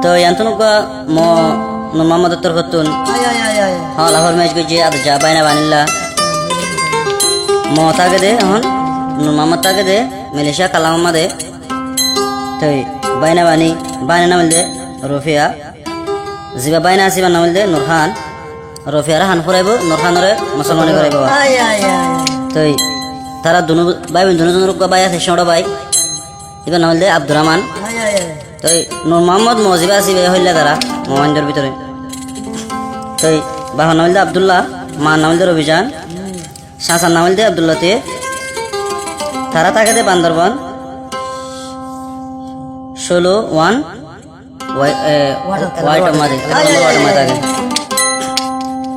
তো ইয়ান্তনুকা ম মোহাম্মদ উত্তর করতুন হ্যাঁ লাহোর ম্যাচ করছি আর যা বাইনা বানিল্লা ম তাকে দে এখন মোহাম্মদ তাকে দে মালয়েশিয়া কালামাম্মা দে তো বাইনা বানি বাইনা নামিল দে রফিয়া জিবা বাইনা আসিবা নামিল দে নুরখান রফিয়ারা হান ফুরাইব নুরখানরে মুসলমানি করাইব তো তারা দুনো ভাই দুজনের বাই আছে সোড়া ভাই এবার নামিল দে আব্দুর রহমান তো নূর মোহাম্মদ মজিবা আসিবে হইলে তারা মোহাম্মদের ভিতরে তো বাবা নামিল দে আবদুল্লাহ মা নামিল দে রবিজান শাসান নামিল দে আবদুল্লাতে তারা থাকে দে বান্দরবান 16-1 হোয়াইট মাদে থাকে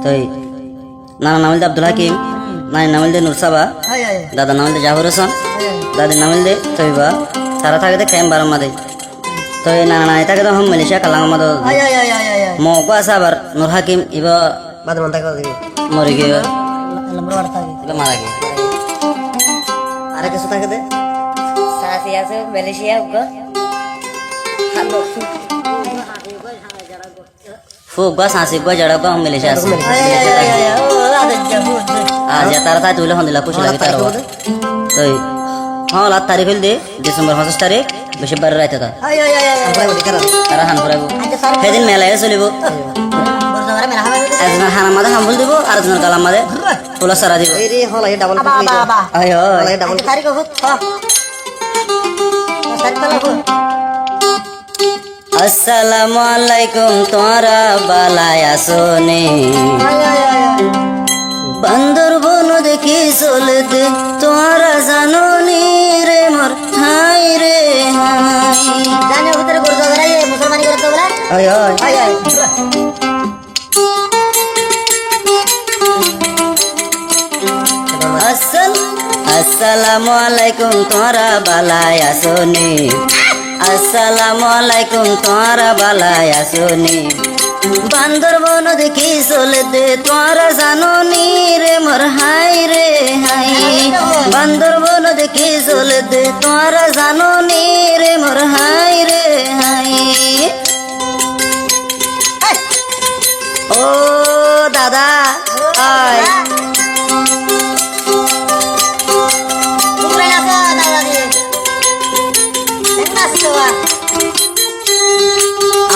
তো নানা নামিল দে আব্দুল হাকিম নানি নামিল দে নুরসাবা দাদা নামিল দে জাহুর হাসান দাদি নামিল দে তৈবা তারা থাকে দে খেম বারম মাদে তো নানা নানি থাকে তো হাম মালয়েশিয়া কালামাদ মৌকো আছে আবার নুর হাকিম ইবা মরে গিয়ে এবার মারা গিয়ে আরে কিছু থাকে দে সাসি আছে মালয়েশিয়া ফুক গা সাসি গা জড়া গা মালয়েশিয়া আছে আজ তারা তাই তুইলে হন্দিলা খুশি লাগে তার তো হ্যাঁ লাত তারিখ হইল দে ডিসেম্বর 25 তারিখ বৃহস্পতিবার রাইতে তারা হান ফুরাইব সেদিন মেলায় চলিব একজনের হানার মাঝে হামফুল দিব আর একজনের গালার মাঝে ফুলা সারা দিব আসসালামু আলাইকুম তোরা বালায় আসনে বান্দরবন দেখি চলতে তোরা জানো নি রে মোর হাই রে আসসালামু আলাইকুম তোরা বালায় আসনে আসসালামু আলাইকুম তোরা বালায় আসনে বান্দরবন দেখি চলতে তোরা জানো নি রে মোর হাই রে হাই বান্দরবন দেখি চলতে তোরা জানো নি রে মোর হাই রে হাই ও দাদা আয়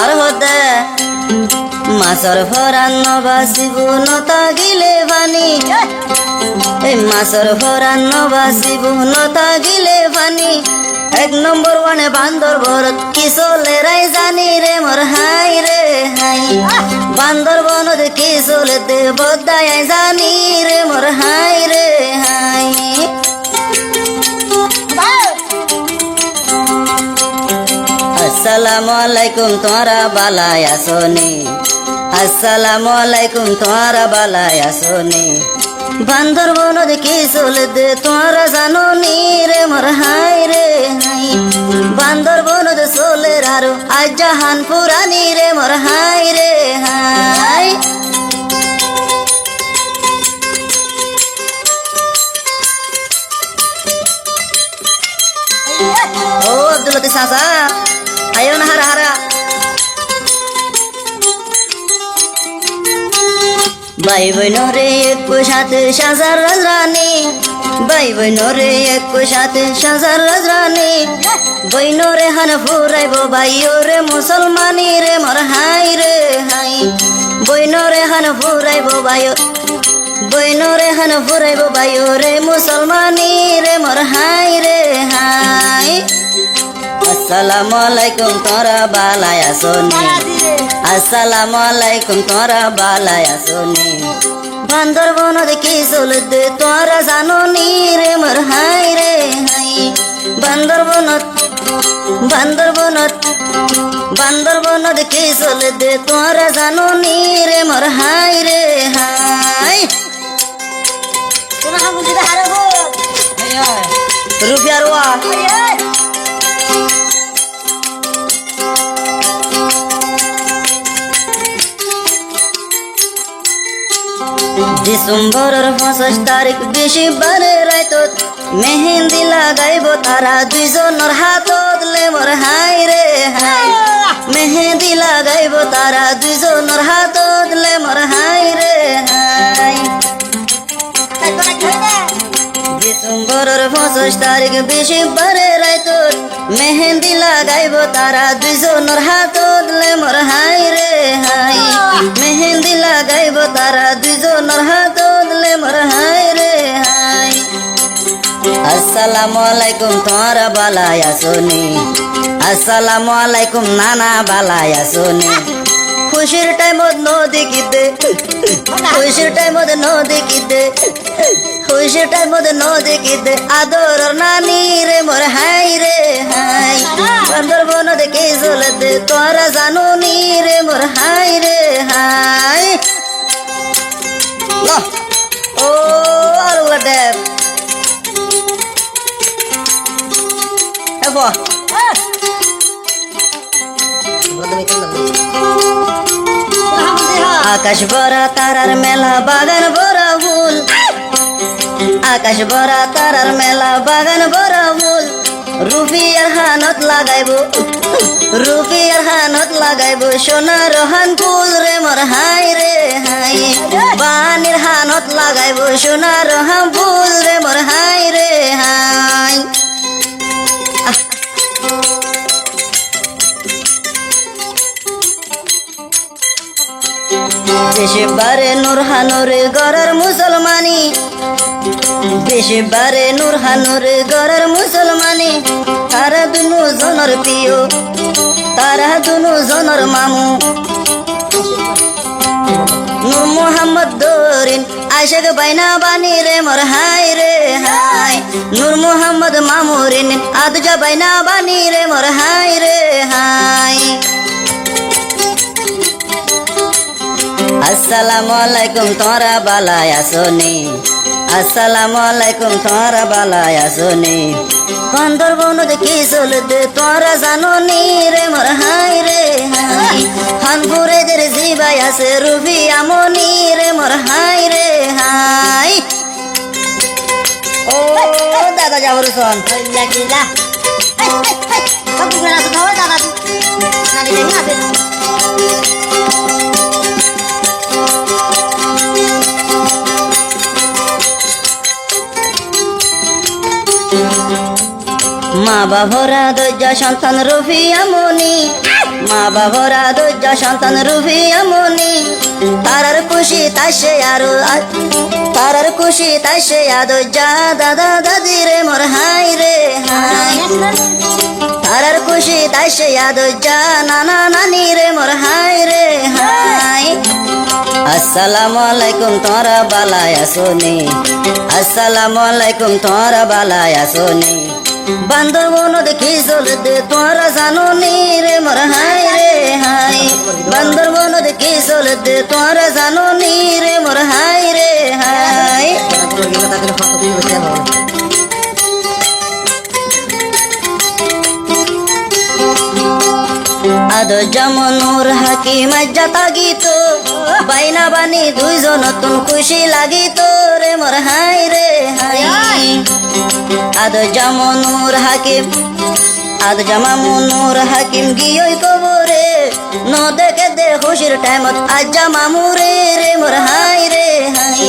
আর হতে মাছর ভরান্ন বাসিব নতা গিলে ভানি এই মাছর ভরান্ন বাসিব নতা গিলে ভানি এক নম্বর ওয়ানে বান্দর ভরত কি চলে রাই জানি রে মোর হাই রে হাই বান্দরবন কি চলেতে বদায় জানি রে মোর হাই রে হাই আসসালামু আলাইকুম তোরা বালায় আসনে আসসালামু আলাইকুম তোরা বালায় আসনে বান্দরবন কি চলতে তোরা জানো নি রে মোর হাই রে হাই বান্দরবন চলে আরো আজ জাহান পুরানি রে মোর হাই রে হাই ও আব্দুল্লাহ চাচা আয়ো না হারা হারা ভাই বোন রে এক সাথে সাজার রাজরানী ভাই বোন রে এক সাথে সাজার রাজরানী বইন রে হান ফুরাইব ভাইও রে মুসলমানি রে মোর হাই রে হাই বইন রে হান ফুরাইব ভাইও বইন রে হান ফুরাইব ভাইও রে মুসলমানি রে মোর হাই রে হাই আসসালামু আলাইকুম তোরা বালায় আসনে আসসালামু আলাইকুম তোরা বালায় আসনে বান্দরবন দেখি চলতে তোরা জানো নি রে মোর হাই রে হাই বান্দরবন দেখি চলতে তোরা জানো নি রে মোর হাই রে হাই রুপিয়া রোয়া ডিসেম্বরের 25 তারিখ বৃহস্পতিবারে রাইতত মেহেন্দি লাগাইব তারা দুইজনের হাতত লে মোর হাই রে হাই মেহেন্দি লাগাইব তারা দুজনের হাতত লে মোর হাই রে হাই ডিসেম্বরের 25 তারিখ বৃহস্পতিবারে রাইতত মেহেন্দি লাগাইব তারা দুজনের হাতত লে মোর হাই রে হাই মেহেন্দি লাগাইব তারা দুজনের হাতত লে মোর হাই রে হাই আসসালামু আলাইকুম তোরা বালাই আসনি আসসালামু আলাইকুম নানা বালাই আসনি খুশির টাইমত নদী কিতে খুশির টাইমত নদী কিতে খুশির টাইমত নদী কিতে আদর নানি রে মোর হাই রে হাই বান্দরবন দেখে চলতে তোরা জানো নি রে মোর হাই রে হাই ও আল্লাহ দেব এবা আকাশ ভরা তারার মেলা বাগান ভরা ফুল আকাশ ভরা তারার মেলা বাগান ভরা ফুল রুপিয়ার হানত লাগাইব রুপিয়ার হানত লাগাইব সোনার হান ফুল রে মোর হাই রে হাই বানির হানত লাগাইব সোনার হান ফুল রে মোর হাই রে হাই বেশিবারে নুরহানুর গড়ের মুসলমানি বেশিবারে নুরহানুর গড়ের মুসলমানি তারা দুনু জনের প্রিয় তারা দুনু জনের মামু নূর মোহাম্মদ দরিন আশাক বাইনা বানি রে মোর হাই রে হাই নূর মোহাম্মদ মামুরিন আদজা বাইনা বানি রে মোর হাই রে হাই আসসালামু আলাইকুম তোরা বালাই আসনি আসসালামু আলাইকুম তোরা বালাই আসনি বান্দরবন দেখি চলতে তোরা জানো নি রে মোর হাই রে হাই খানপুরে দের জিবাই আছে রুবি আমনি রে মোর হাই রে হাই ও দাদা যাবর শোন লাগিলা দাদা মা বাবরা দজ্জা সন্তান রুফি আমনি মা বাবরা দজ্জা সন্তান রুফি আমনি তারার খুশি তাসে আরো তারার খুশি তাসে আদজ্জা দাদা দাদি রে মোর হাই রে হাই তারার খুশি তাসে আদজ্জা নানা নানি রে মোর হাই রে হাই আসসালামু আলাইকুম তোরা বালাই আসনি আসসালামু আলাইকুম তোরা বালাই আসনি বান্দরবন দেখি চলতে তোরা জানো নি রে মোর হাই রে হাই বান্দরবন দেখি চলতে তোরা জানো নি রে মোর হাই রে হাই আদো যেমন হাকিম জাতা গীত বাইনা বানি দুইজন নতুন খুশি লাগিত রে মোর হাই রে হাই আদো যেমন হাকিম আদ জামামুনুর হাকিম গিয়ে কবরে ন দেখে দে খুশির টাইমত আজ জামামুরে রে মোর হাই রে হাই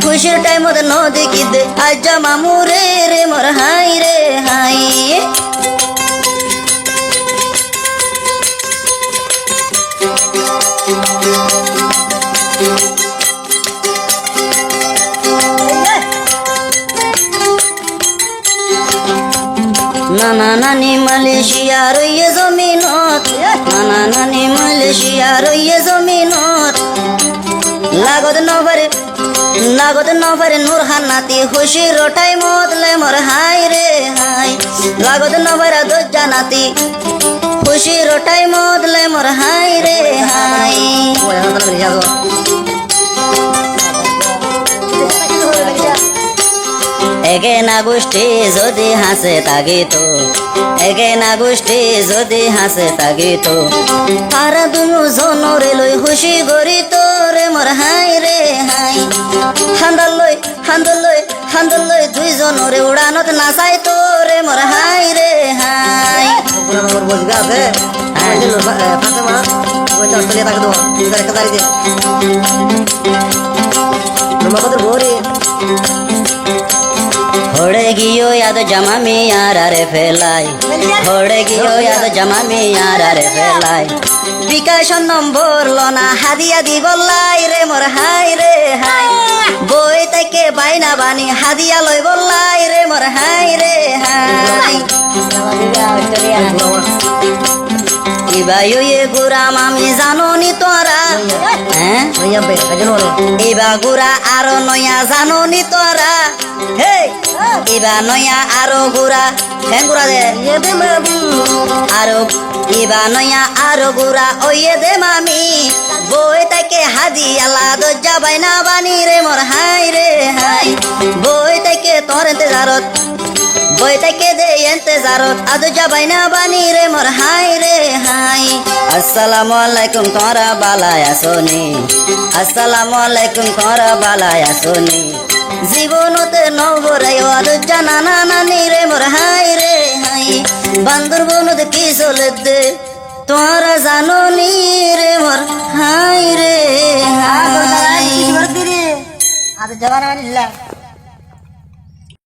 খুশির টাইমত ন দেখি দে আজ জামামুরে রে মোর হাই রে হাই নানা নানি মালয়েশিয়া রইয়ে জমিনত নানা নানি মালয়েশিয়া রইয়ে জমিনত লাগত নভরে নুরহান নাতি খুশির টাইমত লে মোর হাই রে হাই লাগত নভরে দজ্জা নাতি খুশির টাইমত লে মোর হাই রে হাই এগে না গোষ্ঠী যদি হাসে তাগিত এগে না গোষ্ঠী যদি হাসে তাগিত তারা দুনু জনরে লই খুশি গরিত রে মোর হাই রে হাই হান্দল লই দুইজনরে উড়ানত নাচাই তো রে মোর হাই রে হাই হ্যাঁ ফাতেমা বলতে অস্ট্রেলিয়া তাকে দেবো একটা দাঁড়িয়ে দে মামাদের ভোরে ಹೊಡೆ ಗಿಯೋ ಯಾದ ಜಮಾ ಮೇ ಯಾರೇ ಫೇಲಾಯ್ ಹೊಡೆ ಗಿಯೋ ಯಾದ জমা মে ಯಾರೇ ফেলাই বিকাশ নম্বর লনা হাদিয়া দিব লাই রে মোর হাই রে হাই বই তাকে বাইনা বানি হাদিয়া লই বললাই রে মোর হাই রে হাই ইবায়ু এ গুরাম আমি জাননি তোরা হ্যাঁ ভাইয়া বে কাজল বলে ইবা গুরা আরো নয়া জাননি তোরা হে ইবা নয়া আরো গুরা হ্যাঁ গুরা দে এবে মাবু আরো ইবা নয়া আরো গুরা ওয়ে দে মামি বই তাকে হাদিয়া লাদ যাবাই না বানি রে মোর হাই রে হাই বই তাকে তোর ইন্তজারত বই তাকে দে ইন্তজারত আদ যাবাই না বানি রে মোর হাই রে হাই আসসালামু আলাইকুম তোরা বালায় আসনি আসসালামু আলাইকুম তোরা বালায় আসনি জীবনতে নবরাই আদ জানা না নানি রে মোর হাই রে হাই বান্দরবনত কি চলে দে তোরা জানো নি রে মোর